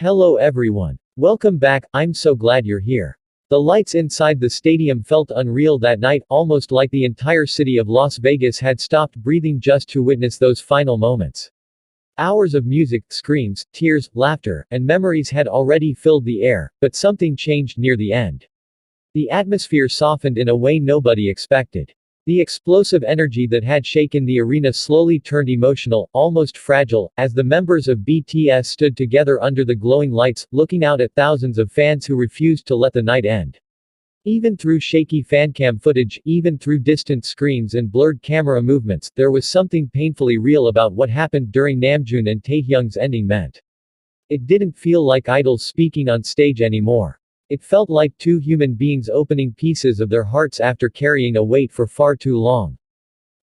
Hello everyone. Welcome back, I'm so glad you're here. The lights inside the stadium felt unreal that night, almost like the entire city of Las Vegas had stopped breathing just to witness those final moments. Hours of music, screams, tears, laughter, and memories had already filled the air, but something changed near the end. The atmosphere softened in a way nobody expected. The explosive energy that had shaken the arena slowly turned emotional, almost fragile, as the members of BTS stood together under the glowing lights, looking out at thousands of fans who refused to let the night end. Even through shaky fancam footage, even through distant screens and blurred camera movements, there was something painfully real about what happened during Namjoon and Taehyung's ending meant. It didn't feel like idols speaking on stage anymore. It felt like two human beings opening pieces of their hearts after carrying a weight for far too long.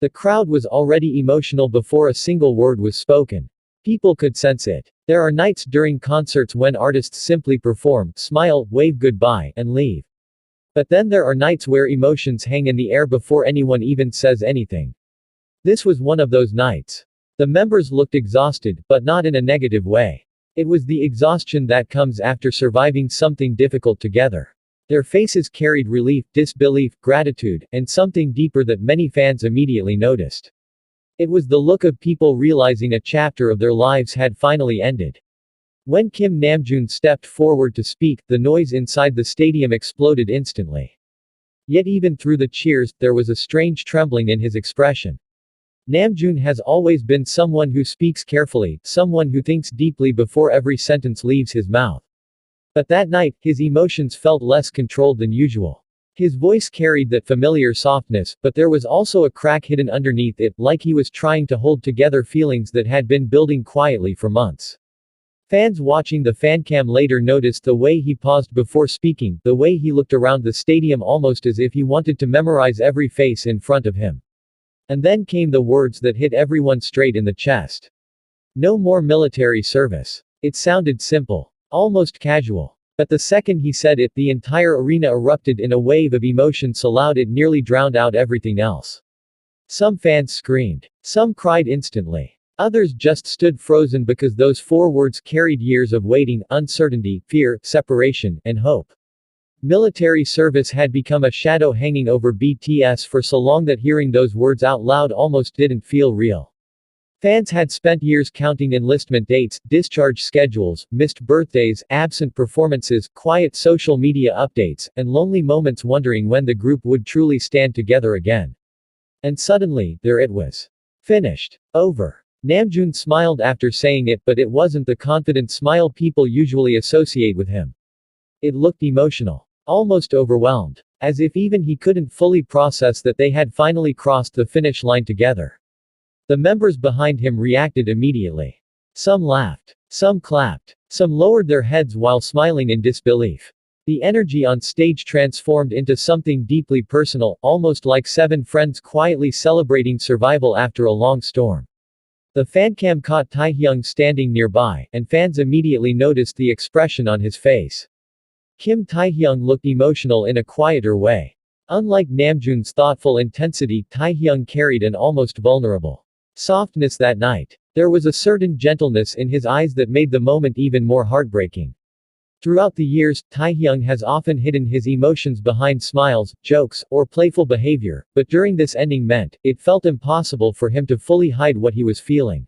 The crowd was already emotional before a single word was spoken. People could sense it. There are nights during concerts when artists simply perform, smile, wave goodbye, and leave. But then there are nights where emotions hang in the air before anyone even says anything. This was one of those nights. The members looked exhausted, but not in a negative way. It was the exhaustion that comes after surviving something difficult together. Their faces carried relief, disbelief, gratitude, and something deeper that many fans immediately noticed. It was the look of people realizing a chapter of their lives had finally ended. When Kim Namjoon stepped forward to speak, the noise inside the stadium exploded instantly. Yet even through the cheers, there was a strange trembling in his expression. Namjoon has always been someone who speaks carefully, someone who thinks deeply before every sentence leaves his mouth. But that night, his emotions felt less controlled than usual. His voice carried that familiar softness, but there was also a crack hidden underneath it, like he was trying to hold together feelings that had been building quietly for months. Fans watching the fancam later noticed the way he paused before speaking, the way he looked around the stadium almost as if he wanted to memorize every face in front of him. And then came the words that hit everyone straight in the chest. No more military service. It sounded simple. Almost casual. But the second he said it, the entire arena erupted in a wave of emotion so loud it nearly drowned out everything else. Some fans screamed. Some cried instantly. Others just stood frozen because those four words carried years of waiting, uncertainty, fear, separation, and hope. Military service had become a shadow hanging over BTS for so long that hearing those words out loud almost didn't feel real. Fans had spent years counting enlistment dates, discharge schedules, missed birthdays, absent performances, quiet social media updates, and lonely moments wondering when the group would truly stand together again. And suddenly, there it was. Finished. Over. Namjoon smiled after saying it, but it wasn't the confident smile people usually associate with him. It looked emotional. Almost overwhelmed. As if even he couldn't fully process that they had finally crossed the finish line together. The members behind him reacted immediately. Some laughed. Some clapped. Some lowered their heads while smiling in disbelief. The energy on stage transformed into something deeply personal, almost like seven friends quietly celebrating survival after a long storm. The fancam caught Taehyung standing nearby, and fans immediately noticed the expression on his face. Kim Taehyung looked emotional in a quieter way. Unlike Namjoon's thoughtful intensity, Taehyung carried an almost vulnerable softness that night. There was a certain gentleness in his eyes that made the moment even more heartbreaking. Throughout the years, Taehyung has often hidden his emotions behind smiles, jokes, or playful behavior, but during this ending meant, it felt impossible for him to fully hide what he was feeling.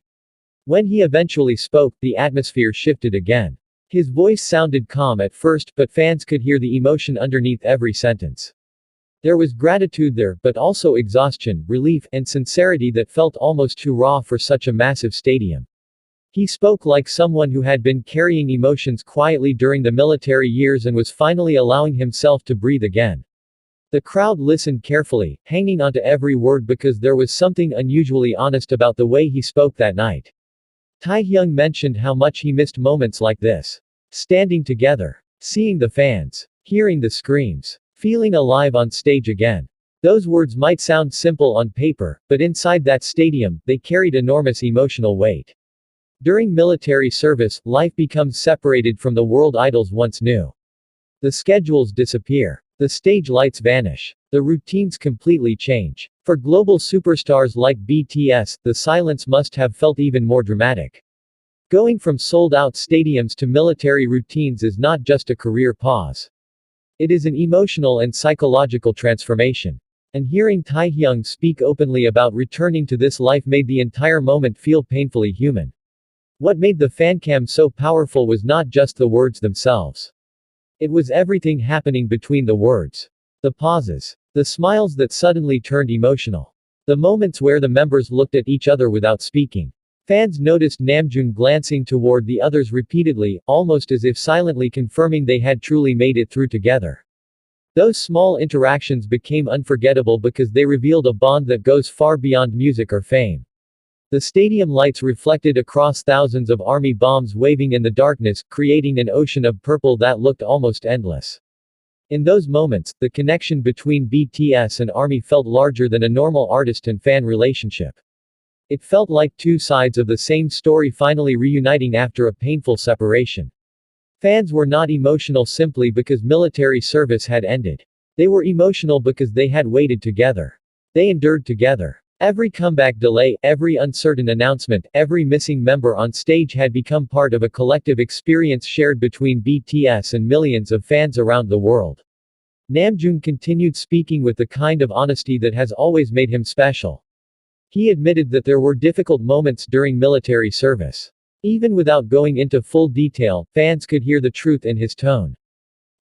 When he eventually spoke, the atmosphere shifted again. His voice sounded calm at first, but fans could hear the emotion underneath every sentence. There was gratitude there, but also exhaustion, relief, and sincerity that felt almost too raw for such a massive stadium. He spoke like someone who had been carrying emotions quietly during the military years and was finally allowing himself to breathe again. The crowd listened carefully, hanging onto every word because there was something unusually honest about the way he spoke that night. Taehyung mentioned how much he missed moments like this. Standing together. Seeing the fans. Hearing the screams. Feeling alive on stage again. Those words might sound simple on paper, but inside that stadium, they carried enormous emotional weight. During military service, life becomes separated from the world idols once knew. The schedules disappear. The stage lights vanish. The routines completely change. For global superstars like BTS, the silence must have felt even more dramatic. Going from sold-out stadiums to military routines is not just a career pause. It is an emotional and psychological transformation. And hearing Taehyung speak openly about returning to this life made the entire moment feel painfully human. What made the fancam so powerful was not just the words themselves. It was everything happening between the words. The pauses. The smiles that suddenly turned emotional. The moments where the members looked at each other without speaking. Fans noticed Namjoon glancing toward the others repeatedly, almost as if silently confirming they had truly made it through together. Those small interactions became unforgettable because they revealed a bond that goes far beyond music or fame. The stadium lights reflected across thousands of army bombs waving in the darkness, creating an ocean of purple that looked almost endless. In those moments, the connection between BTS and ARMY felt larger than a normal artist and fan relationship. It felt like two sides of the same story finally reuniting after a painful separation. Fans were not emotional simply because military service had ended. They were emotional because they had waited together. They endured together. Every comeback delay, every uncertain announcement, every missing member on stage had become part of a collective experience shared between BTS and millions of fans around the world. Namjoon continued speaking with the kind of honesty that has always made him special. He admitted that there were difficult moments during military service. Even without going into full detail, fans could hear the truth in his tone.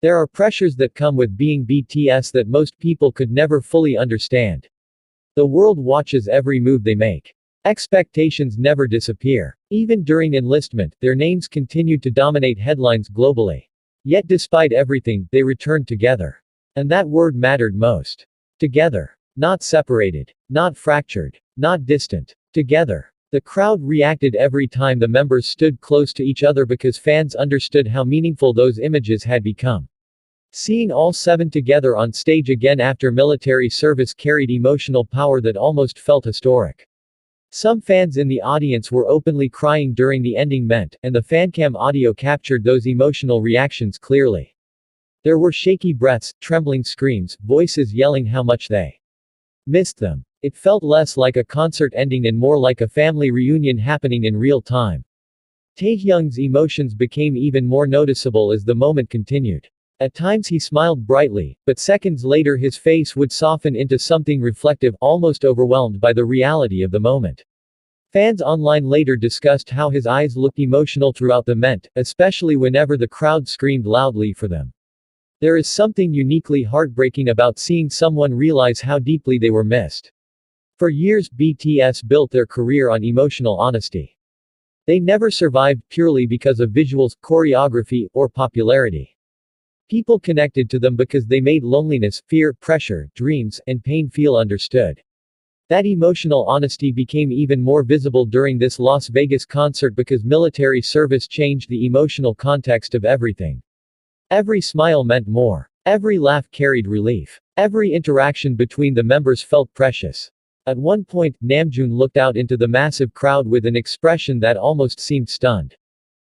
There are pressures that come with being BTS that most people could never fully understand. The world watches every move they make. Expectations never disappear. Even during enlistment, their names continued to dominate headlines globally. Yet despite everything, they returned together. And that word mattered most. Together. Not separated. Not fractured. Not distant. Together. The crowd reacted every time the members stood close to each other because fans understood how meaningful those images had become. Seeing all seven together on stage again after military service carried emotional power that almost felt historic. Some fans in the audience were openly crying during the ending ment, and the fancam audio captured those emotional reactions clearly. There were shaky breaths, trembling screams, voices yelling how much they missed them. It felt less like a concert ending and more like a family reunion happening in real time. Taehyung's emotions became even more noticeable as the moment continued. At times he smiled brightly, but seconds later his face would soften into something reflective, almost overwhelmed by the reality of the moment. Fans online later discussed how his eyes looked emotional throughout the ment, especially whenever the crowd screamed loudly for them. There is something uniquely heartbreaking about seeing someone realize how deeply they were missed. For years BTS built their career on emotional honesty. They never survived purely because of visuals, choreography, or popularity. People connected to them because they made loneliness, fear, pressure, dreams, and pain feel understood. That emotional honesty became even more visible during this Las Vegas concert because military service changed the emotional context of everything. Every smile meant more. Every laugh carried relief. Every interaction between the members felt precious. At one point, Namjoon looked out into the massive crowd with an expression that almost seemed stunned.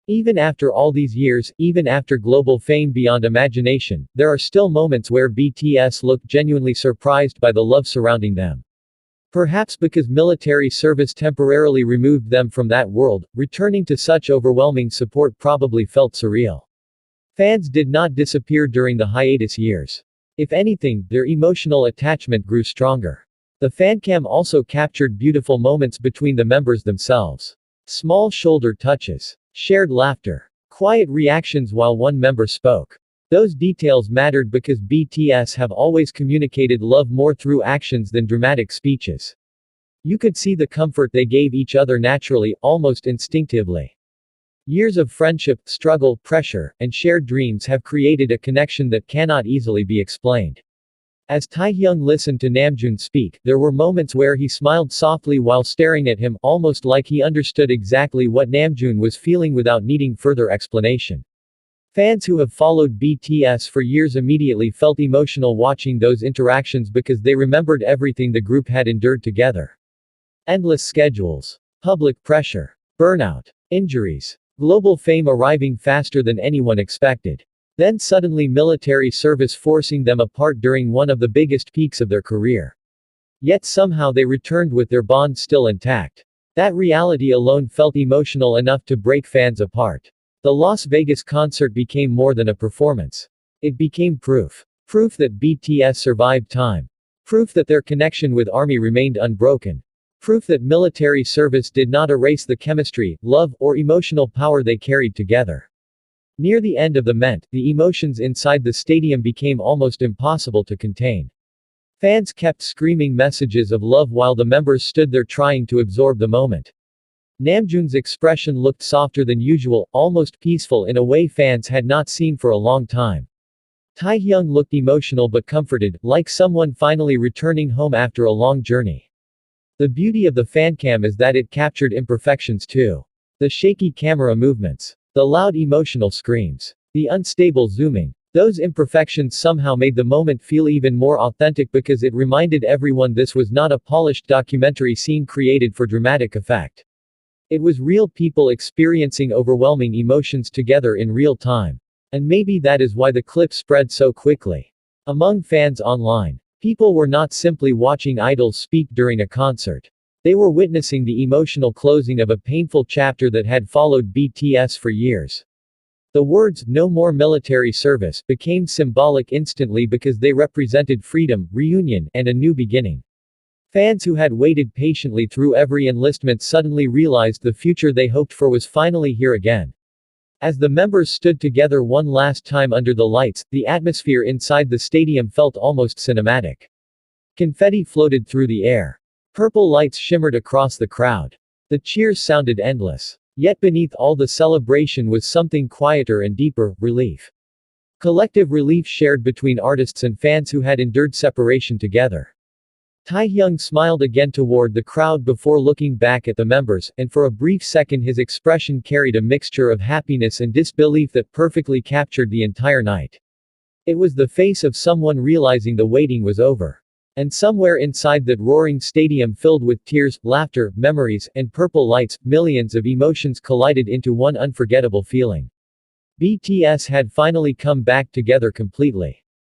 Even after all these years, even after global fame beyond imagination, there are still moments where BTS look genuinely surprised by the love surrounding them. Perhaps because military service temporarily removed them from that world, returning to such overwhelming support probably felt surreal. Fans did not disappear during the hiatus years. If anything, their emotional attachment grew stronger. The fancam also captured beautiful moments between the members themselves. Small shoulder touches. Shared laughter. Quiet reactions while one member spoke. Those details mattered because BTS have always communicated love more through actions than dramatic speeches. You could see the comfort they gave each other naturally, almost instinctively. Years of friendship, struggle, pressure, and shared dreams have created a connection that cannot easily be explained. As Taehyung listened to Namjoon speak, there were moments where he smiled softly while staring at him, almost like he understood exactly what Namjoon was feeling without needing further explanation. Fans who have followed BTS for years immediately felt emotional watching those interactions because they remembered everything the group had endured together. Endless schedules. Public pressure. Burnout. Injuries. Global fame arriving faster than anyone expected. Then suddenly military service forcing them apart during one of the biggest peaks of their career. Yet somehow they returned with their bond still intact. That reality alone felt emotional enough to break fans apart. The Las Vegas concert became more than a performance. It became proof. Proof that BTS survived time. Proof that their connection with ARMY remained unbroken. Proof that military service did not erase the chemistry, love, or emotional power they carried together. Near the end of the event, the emotions inside the stadium became almost impossible to contain. Fans kept screaming messages of love while the members stood there trying to absorb the moment. Namjoon's expression looked softer than usual, almost peaceful in a way fans had not seen for a long time. Taehyung looked emotional but comforted, like someone finally returning home after a long journey. The beauty of the fancam is that it captured imperfections too. The shaky camera movements. The loud emotional screams. The unstable zooming. Those imperfections somehow made the moment feel even more authentic because it reminded everyone this was not a polished documentary scene created for dramatic effect. It was real people experiencing overwhelming emotions together in real time. And maybe that is why the clip spread so quickly. Among fans online, people were not simply watching idols speak during a concert. They were witnessing the emotional closing of a painful chapter that had followed BTS for years. The words, "no more military service," became symbolic instantly because they represented freedom, reunion, and a new beginning. Fans who had waited patiently through every enlistment suddenly realized the future they hoped for was finally here again. As the members stood together one last time under the lights, the atmosphere inside the stadium felt almost cinematic. Confetti floated through the air. Purple lights shimmered across the crowd. The cheers sounded endless. Yet beneath all the celebration was something quieter and deeper, relief. Collective relief shared between artists and fans who had endured separation together. Taehyung smiled again toward the crowd before looking back at the members, and for a brief second his expression carried a mixture of happiness and disbelief that perfectly captured the entire night. It was the face of someone realizing the waiting was over. And somewhere inside that roaring stadium filled with tears, laughter, memories, and purple lights, millions of emotions collided into one unforgettable feeling. BTS had finally come back together completely.